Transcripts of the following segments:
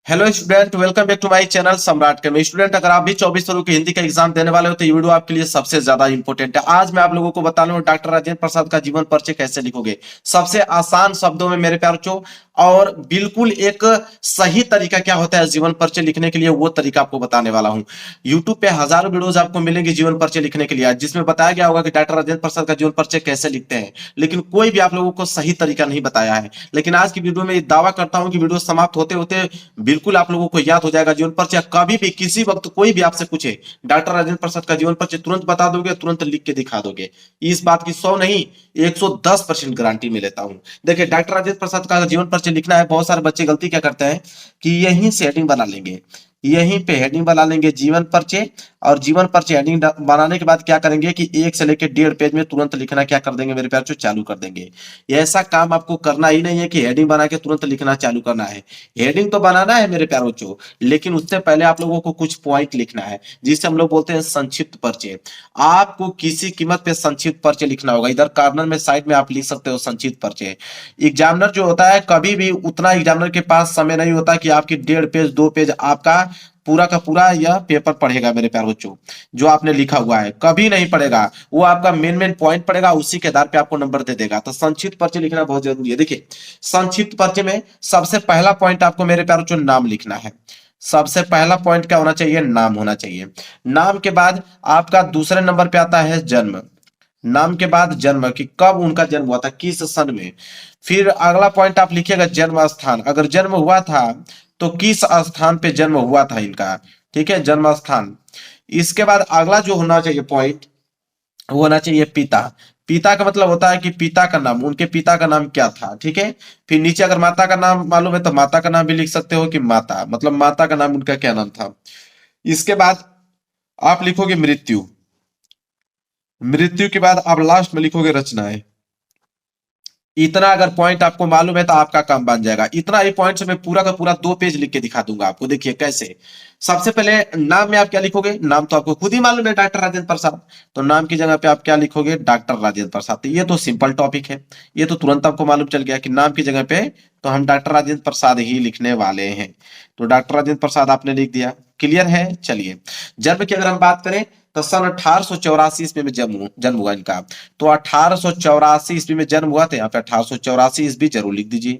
Hello student, welcome back to my channel Samrat के। Student, अगर आप भी 24 फरवरी की हिंदी का एग्जाम देने वाले हो तो ये वीडियो आपके लिए सबसे ज्यादा इंपॉर्टेंट है। आज मैं आप लोगों को बता रहा हूँ डॉक्टर राजेंद्र प्रसाद का जीवन परिचय कैसे लिखोगे, सबसे आसान शब्दों में मेरे प्यार बच्चों। और बिल्कुल एक सही तरीका क्या होता है जीवन परिचय लिखने के लिए, वो तरीका आपको बताने वाला हूँ। यूट्यूब पे हजारों वीडियोज आपको मिलेंगे जीवन परिचय लिखने के लिए, जिसमें बताया गया होगा कि डॉक्टर राजेंद्र प्रसाद का जीवन परिचय कैसे लिखते हैं, लेकिन कोई भी आप लोगों को सही तरीका नहीं बताया है। लेकिन आज की वीडियो में दावा करता हूं कि वीडियो समाप्त होते होते बिल्कुल आप लोगों को याद हो जाएगा जीवन परिचय। कभी भी किसी वक्त कोई भी आपसे पूछे डॉक्टर राजेंद्र प्रसाद का जीवन परिचय, तुरंत बता दोगे, तुरंत लिख के दिखा दोगे। इस बात की 100 नहीं 110% गारंटी में लेता हूं। देखिए, डॉक्टर राजेंद्र प्रसाद का जीवन परिचय लिखना है, बहुत सारे बच्चे गलती क्या करते हैं कि यहीं से हेडिंग बना लेंगे, यहीं पे हेडिंग बना लेंगे जीवन परिचय। और जीवन परिचय हेडिंग बनाने के बाद क्या करेंगे कि 1 से लेकर 1.5 पेज में तुरंत लिखना क्या कर देंगे मेरे प्यार, चालू कर देंगे। ऐसा काम आपको करना ही नहीं है कि हेडिंग बना के तुरंत लिखना चालू करना है। हेडिंग तो बनाना है मेरे प्यारे बच्चों, लेकिन उससे पहले आप लोगों को कुछ पॉइंट लिखना है, जिसे हम लोग बोलते हैं संक्षिप्त परिचय। आपको किसी कीमत पे संक्षिप्त परिचय लिखना होगा। इधर कॉर्नर में साइड में आप लिख सकते हो संक्षिप्त परिचय। एग्जामिनर जो होता है, कभी भी उतना एग्जामिनर के पास समय नहीं होता कि आपकी 1.5 पेज 2 पेज आपका पूरा का पूरा यह पेपर पढ़ेगा मेरे प्यारे बच्चों। जो आपने लिखा हुआ है कभी नहीं पढ़ेगा, वो आपका मेन मेन पॉइंट पढ़ेगा, उसी के आधार पे आपको नंबर दे देगा। तो संक्षिप्त परिचय लिखना बहुत जरूरी है। देखिए, संक्षिप्त परिचय में सबसे पहला पॉइंट आपको मेरे प्यारे बच्चों नाम लिखना है। सबसे पहला पॉइंट क्या होना चाहिए? नाम होना चाहिए। नाम के बाद आपका दूसरे नंबर पे आता है जन्म। नाम के बाद जन्म, कि कब उनका जन्म हुआ था, किस सन में। फिर अगला पॉइंट आप लिखिएगा जन्म स्थान, अगर जन्म हुआ था तो किस स्थान पे जन्म हुआ था इनका। ठीक है, जन्म स्थान। इसके बाद अगला जो होना चाहिए पॉइंट, वो होना चाहिए पिता। पिता का मतलब होता है कि पिता का नाम, उनके पिता का नाम क्या था। ठीक है। फिर नीचे अगर माता का नाम मालूम है तो माता का नाम भी लिख सकते हो कि माता, मतलब माता का नाम उनका क्या नाम था। इसके बाद आप लिखोगे मृत्यु। मृत्यु के बाद आप लास्ट में लिखोगे रचनाएं। इतना अगर पॉइंट आपको मालूम है तो आपका काम बन जाएगा। इतना ही पॉइंट से मैं पूरा का पूरा 2 पेज लिख के दिखा दूंगा आपको। देखिए कैसे। सबसे पहले नाम में आप क्या लिखोगे? नाम तो आपको खुद ही मालूम है, डॉक्टर राजेंद्र प्रसाद। तो नाम की जगह पे आप क्या लिखोगे? डॉक्टर राजेंद्र प्रसाद। तो ये तो सिंपल टॉपिक है, ये तो तुरंत आपको मालूम चल गया कि नाम की जगह पे तो हम डॉक्टर राजेंद्र प्रसाद ही लिखने वाले हैं। तो डॉक्टर राजेंद्र प्रसाद आपने लिख दिया। क्लियर है? चलिए, जन्म की अगर हम बात करें तो सन 1884 ईस्वी में जन्म हुआ इनका। तो 1884 ईस्वी में जन्म हुआ, तो यहाँ पे 1884 ईस्वी जरूर लिख दीजिए।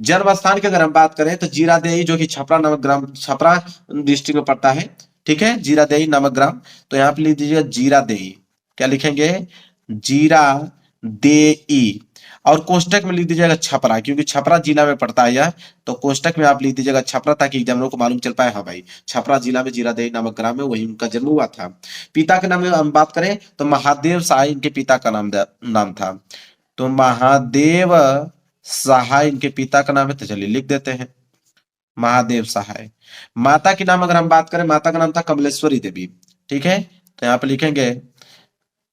जन्म स्थान की अगर हम बात करें तो जीरादेई, जो कि छपरा नामक ग्राम, छपरा डिस्ट्रिक्ट में पड़ता है। ठीक है, जीरादेई नामक ग्राम। तो यहाँ पे लिख दीजिएगा जीरादेई। क्या लिखेंगे? जीरा देई। और कोष्टक में लिख दीजिएगा छपरा, क्योंकि छपरा जिला में पड़ता है यह। तो कोष्टक में आप लिख दीजिएगा छपरा, ताकि एग्जामिनर को मालूम चल पाए, हाँ भाई छपरा जिला में जीरादेई नामक ग्राम में वही उनका जन्म हुआ था। पिता के नाम में हम बात करें तो महादेव सहाय इनके पिता का नाम था। तो महादेव सहाय इनके पिता का नाम है, तो चलिए लिख देते हैं महादेव सहाय। माता के नाम अगर हम बात करें, माता का नाम था कमलेश्वरी देवी। ठीक है, तो यहाँ पे लिखेंगे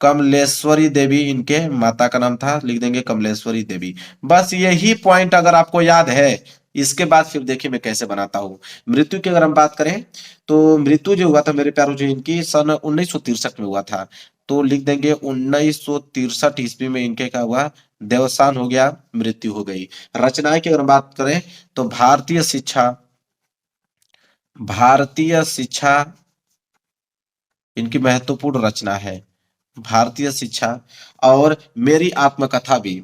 कमलेश्वरी देवी, इनके माता का नाम था, लिख देंगे कमलेश्वरी देवी। बस यही पॉइंट अगर आपको याद है, इसके बाद फिर देखिए मैं कैसे बनाता हूं। मृत्यु की अगर हम बात करें तो मृत्यु जो हुआ था मेरे प्यारों, जो इनकी सन 1963 में हुआ था। तो लिख देंगे 1963 ईस्वी में इनके क्या हुआ? देवसान हो गया, मृत्यु हो गई। रचनाएं की अगर हम बात करें तो भारतीय शिक्षा इनकी महत्वपूर्ण रचना है। भारतीय शिक्षा और मेरी आत्मकथा भी।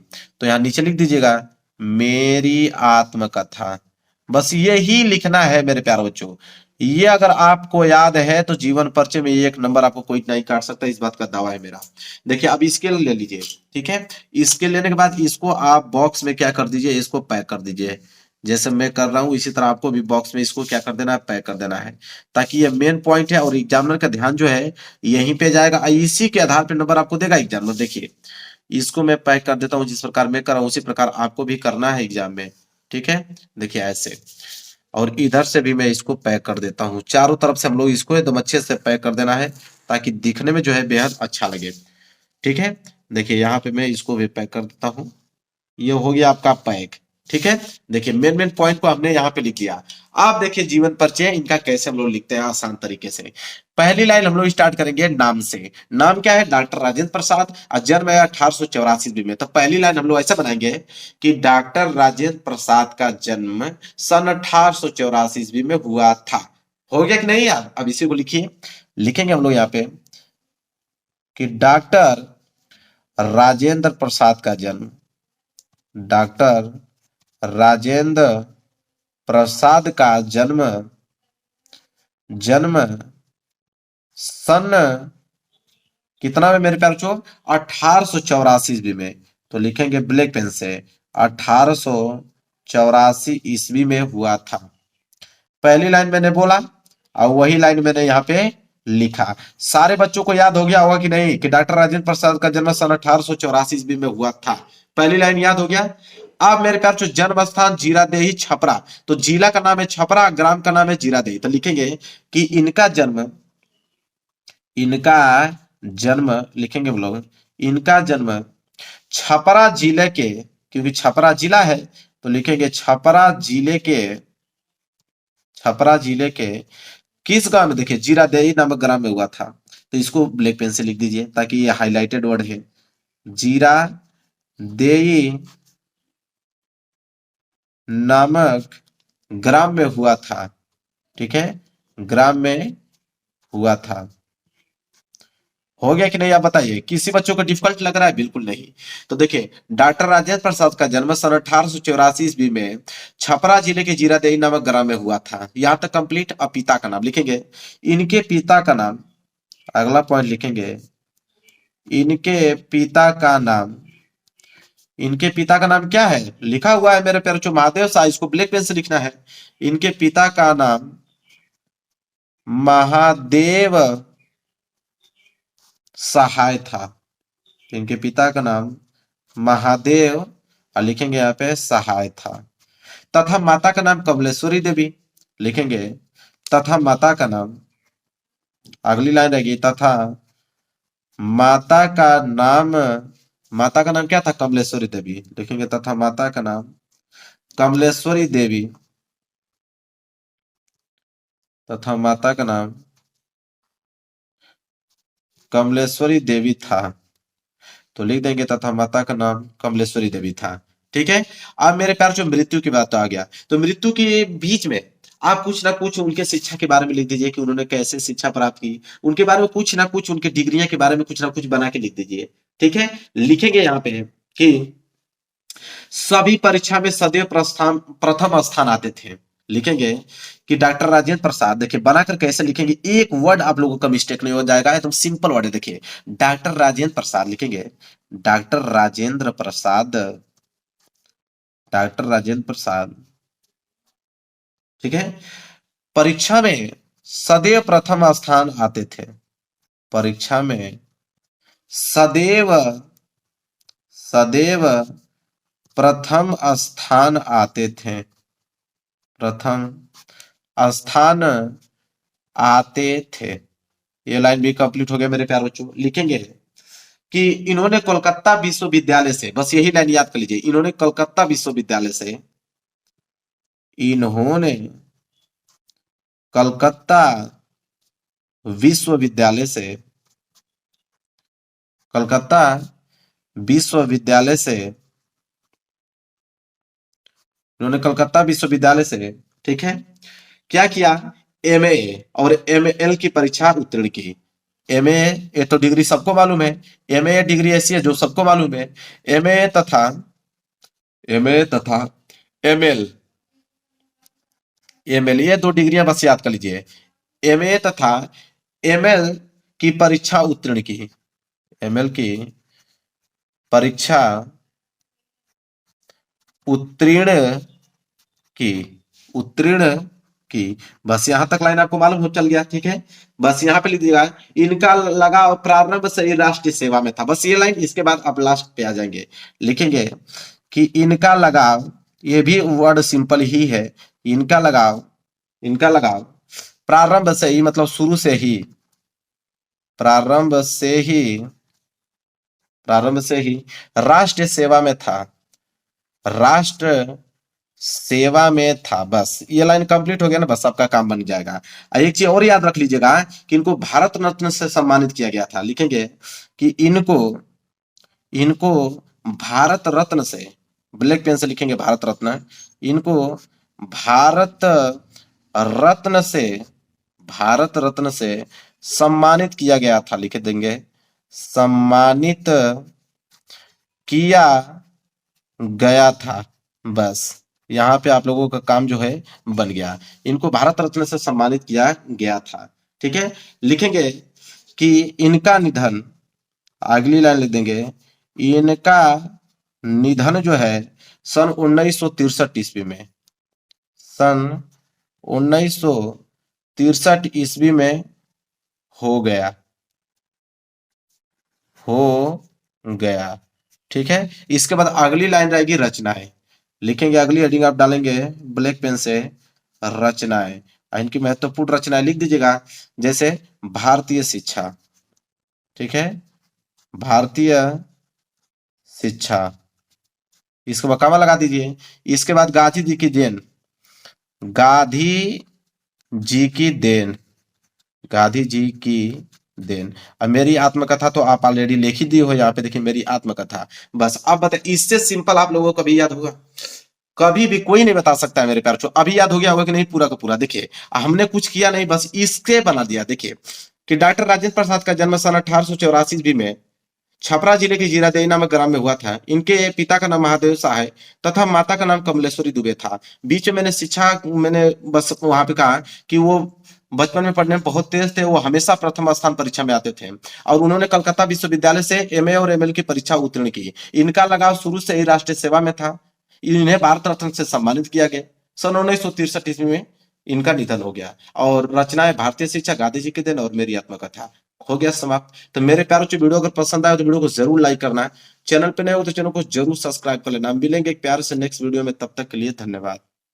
तो यहां नीचे लिख दीजिएगा मेरी आत्मकथा। बस ये ही लिखना है मेरे प्यारे बच्चों। ये अगर आपको याद है तो जीवन परिचय में 1 नंबर आपको कोई नहीं काट सकता, इस बात का दावा है मेरा। देखिए, अब स्केल ले लीजिए। ठीक है, स्केल लेने के बाद इसको आप बॉक्स में क्या कर दीजिए, इसको पैक कर दीजिए। जैसे मैं कर रहा हूं इसी तरह आपको भी बॉक्स में इसको क्या कर देना है? पैक कर देना है, ताकि ये मेन पॉइंट है और एग्जामिनर का ध्यान जो है यहीं पे जाएगा, इसी के आधार पे नंबर आपको देगा एग्जामिनर। देखिए, इसको मैं पैक कर देता हूं, जिस प्रकार मैं कर रहा हूं उसी प्रकार आपको भी करना है एग्जाम में। ठीक है, देखिए ऐसे। और इधर से भी मैं इसको पैक कर देता हूं, चारों तरफ से हम लोग इसको एकदम अच्छे से पैक कर देना है, ताकि दिखने में जो है बेहद अच्छा लगे। ठीक है, देखिए यहाँ पे मैं इसको भी पैक कर देता हूँ। ये हो गया आपका पैक। ठीक है, देखिए मेन मेन पॉइंट को हमने यहाँ पे लिख दिया। आप देखिए जीवन परिचय इनका कैसे हम लोग लिखते हैं आसान तरीके से। पहली लाइन हम लोग स्टार्ट करेंगे नाम से। नाम क्या है? डॉक्टर राजेंद्र प्रसाद और जन्म है 1884 ईस्वी में। तो पहली लाइन हम लोग ऐसा बनाएंगे कि डॉक्टर राजेंद्र प्रसाद का जन्म सन 1884 ईस्वी में हुआ था। हो गया कि नहीं यार? अब इसी को लिखिए, लिखेंगे हम लोग यहाँ पे कि डॉक्टर राजेंद्र प्रसाद का जन्म, डॉक्टर राजेंद्र प्रसाद का जन्म जन्म सन कितना में मेरे प्यारे बच्चों? 1884 ईस्वी में। तो लिखेंगे ब्लैक पेन से 1884 ईस्वी में हुआ था। पहली लाइन मैंने बोला और वही लाइन मैंने यहाँ पे लिखा। सारे बच्चों को याद हो गया होगा कि नहीं कि डॉक्टर राजेंद्र प्रसाद का जन्म सन 1884 ईस्वी में हुआ था। पहली लाइन याद हो गया। अब मेरे प्यार जो जन्म स्थान जीरादेही छपरा, तो जिला का नाम है छपरा, ग्राम का नाम है जीरादेही। तो लिखेंगे कि इनका जन्म लिखेंगे हम लोग, इनका जन्म छपरा जिले के, क्योंकि छपरा जिला है तो लिखेंगे छपरा जिले के किस गांव में? देखिए जीरादेही नामक ग्राम में हुआ था। तो इसको ब्लैक पेन से लिख दीजिए ताकि ये हाईलाइटेड वर्ड है। जीरादेही नामक ग्राम में हुआ था। ठीक है, ग्राम में हुआ था। हो गया कि नहीं? आप बताइए, किसी बच्चों को डिफिकल्ट लग रहा है? बिल्कुल नहीं। तो देखिए डॉक्टर राजेंद्र प्रसाद का जन्म सन 1884 ईस्वी में छपरा जिले के जीरादेही नामक ग्राम में हुआ था। यहां तक कंप्लीट। अब पिता का नाम लिखेंगे, इनके पिता का नाम, अगला पॉइंट लिखेंगे इनके पिता का नाम। इनके पिता का नाम क्या है? लिखा हुआ है मेरे प्यारे बच्चों महादेव शाह, इसको ब्लैक पेन से लिखना है। इनके पिता का नाम महादेव सहाय था। इनके पिता का नाम महादेव और लिखेंगे यहाँ पे सहाय था। तथा माता का नाम कमलेश्वरी देवी लिखेंगे। तथा माता का नाम, अगली लाइन रहेगी, तथा माता का नाम, माता का नाम क्या था? कमलेश्वरी देवी लिखेंगे। तथा माता का नाम कमलेश्वरी देवी, तथा माता का नाम कमलेश्वरी देवी था। तो लिख देंगे तथा माता का नाम कमलेश्वरी देवी था। ठीक है। अब मेरे प्यार जो मृत्यु की बात तो आ गया, तो मृत्यु के बीच में आप कुछ ना कुछ उनके शिक्षा के बारे में लिख दीजिए कि उन्होंने कैसे शिक्षा प्राप्त की, उनके बारे में कुछ ना कुछ, उनके डिग्रियां के बारे में कुछ ना कुछ बना के लिख दीजिए। ठीक है, लिखेंगे यहाँ पे कि सभी परीक्षा में सदैव प्रथम स्थान आते थे। लिखेंगे कि डॉक्टर राजेंद्र प्रसाद, देखिए बनाकर कैसे लिखेंगे, एक वर्ड आप लोगों का मिस्टेक नहीं हो जाएगा, एकदम सिंपल वर्ड है। देखिए डॉक्टर राजेंद्र प्रसाद लिखेंगे, डॉक्टर राजेंद्र प्रसाद, डॉक्टर राजेंद्र प्रसाद। ठीक है, परीक्षा में सदैव प्रथम स्थान आते थे। परीक्षा में सदैव सदैव प्रथम स्थान आते थे। प्रथम स्थान आते थे। ये लाइन भी कंप्लीट हो गया मेरे प्यारे बच्चों। लिखेंगे कि इन्होंने कोलकाता विश्वविद्यालय से, बस यही लाइन याद कर लीजिए, इन्होंने कोलकाता विश्वविद्यालय से, इन्होंने कलकत्ता विश्वविद्यालय से, कलकत्ता विश्वविद्यालय से, इन्होंने कलकत्ता विश्वविद्यालय से, ठीक है, क्या किया? एमए और एमएल की परीक्षा उत्तीर्ण की। एमए ये तो डिग्री सबको मालूम है, एमए डिग्री ऐसी है जो सबको मालूम है। एमए तथा एमएल, एमएल ये दो डिग्रियां बस याद कर लीजिए। एमए तथा एमएल की परीक्षा उत्तीर्ण की, एमएल की परीक्षा उत्तीर्ण की, उत्तीर्ण की। बस यहां तक लाइन आपको मालूम हो चल गया। ठीक है, बस यहां पे लिख दीजिएगा इनका लगाव प्रारंभ से ही राष्ट्रीय सेवा में था। बस ये लाइन, इसके बाद आप लास्ट पे आ जाएंगे। लिखेंगे कि इनका लगाव, ये भी वर्ड सिंपल ही है, इनका लगाव, इनका लगाव प्रारंभ से ही मतलब शुरू से ही, प्रारंभ से ही, प्रारंभ से ही राष्ट्र सेवा में था। राष्ट्र सेवा में था। बस ये लाइन कंप्लीट हो गया ना, बस आपका काम बन जाएगा। एक चीज और याद रख लीजिएगा कि इनको भारत रत्न से सम्मानित किया गया था। लिखेंगे कि इनको इनको भारत रत्न से, ब्लैक पेन से लिखेंगे भारत रत्न, इनको भारत रत्न से भारत रत्न से सम्मानित किया गया था। लिख देंगे सम्मानित किया गया था। बस यहाँ पे आप लोगों का काम जो है बन गया। इनको भारत रत्न से सम्मानित किया गया था। ठीक है, लिखेंगे कि इनका निधन, अगली लाइन लिख देंगे, इनका निधन जो है सन 1963 ईस्वी में, सन 1963 ईस्वी में हो गया, हो गया। ठीक है, इसके बाद अगली लाइन रहेगी रचनाएं। लिखेंगे, अगली हेडिंग आप डालेंगे ब्लैक पेन से, रचनाएं। इनकी महत्वपूर्ण रचनाएं लिख दीजिएगा, जैसे भारतीय शिक्षा। ठीक है, भारतीय शिक्षा, इसको बकामा लगा दीजिए। इसके बाद गांधी जी की देन, गांधी जी की देन, गांधी जी की देन। अब मेरी आत्मकथा तो आप ऑलरेडी लिख ही दी हो, यहाँ पे देखिए मेरी आत्मकथा। बस अब बताइए, इससे सिंपल आप लोगों को कभी याद होगा? कभी भी कोई नहीं बता सकता है मेरे प्यार। अभी याद हो गया होगा कि नहीं पूरा का पूरा? देखिए हमने कुछ किया नहीं, बस इसके बना दिया। देखिए कि डॉक्टर राजेंद्र प्रसाद का जन्म सन 1884 ईस्वी में छपरा जिले के जीरादेई नामक ग्राम में हुआ था। इनके पिता का नाम महादेव शाह है तथा माता का नाम कमलेश्वरी दुबे था। बीच में मैंने शिक्षा, मैंने बस वहां पे कहा कि वो बचपन में पढ़ने में बहुत तेज थे। वो हमेशा प्रथम स्थान परीक्षा में आते थे और उन्होंने कलकत्ता विश्वविद्यालय से एमए और एमएल की परीक्षा उत्तीर्ण की। इनका लगाव शुरू से ही राष्ट्रीय सेवा में था। इन्हें भारत रत्न से सम्मानित किया गया। सन 1963 ईस्वी में इनका निधन हो गया। और रचनाएं भारतीय शिक्षा, गांधी जी के दिन और मेरी आत्मकथा हो गया समाप्त। तो मेरे प्यारों से वीडियो अगर पसंद आए तो वीडियो को जरूर लाइक करना। चैनल पे नए हो तो चैनल को जरूर सब्सक्राइब कर लेना। मिलेंगे एक प्यार से नेक्स्ट वीडियो में, तब तक के लिए धन्यवाद।